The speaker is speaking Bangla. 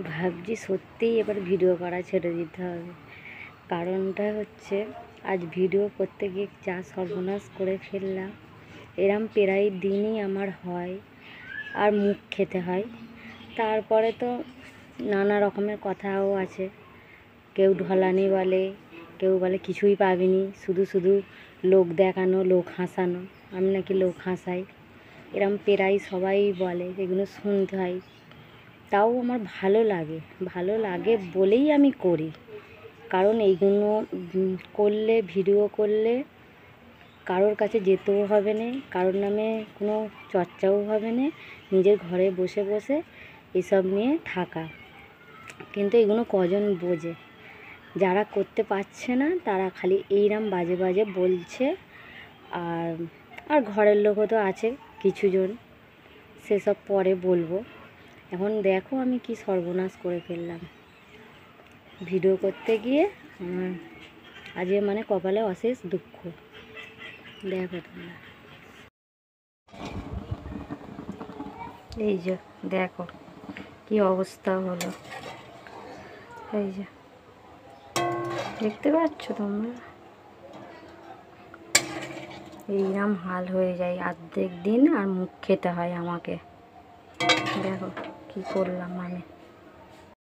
ভাবছি সত্যিই এবার ভিডিও করা ছেড়ে দিতে হবে। কারণটা হচ্ছে আজ ভিডিও করতে গিয়ে যা সর্বনাশ করে ফেললাম। এরম প্রায় দিনই আমার হয় আর মুখ খেতে হয়। তারপরে তো নানা রকমের কথাও আছে, কেউ ঢলানি বলে, কেউ বলে কিছুই পাবিনি, শুধু শুধু লোক দেখানো, লোক হাসানো, আমি নাকি লোক হাসাই, এরম প্রায় সবাই বলে, এগুলো শুনতে হয়। তাও আমার ভালো লাগে বলেই আমি করি। কারণ এইগুলো করলে, ভিডিও করলে কারোর কাছে যেতেও হবে না, কারোর নামে কোনো চর্চাও হবে না, নিজের ঘরে বসে বসে এসব নিয়ে থাকা। কিন্তু এগুলো কজন বোঝে? যারা করতে পারছে না তারা খালি এইরকম বাজে বাজে বলছে। আর ঘরের লোকও তো আছে কিছুজন, সেসব পরে বলবো। এখন দেখো আমি কি সর্বনাশ করে ফেললাম ভিডিও করতে গিয়ে। আজকে মানে কপালে অশেষ দুঃখ। দেখো তোমরা, এই যে দেখো কি অবস্থা হলো, এই যে দেখতে পাচ্ছ তোমরা, এইরকম হাল হয়ে যায় অর্ধেক দিন আর মুখ খেতে হয় আমাকে। দেখো কি করলাম আমি।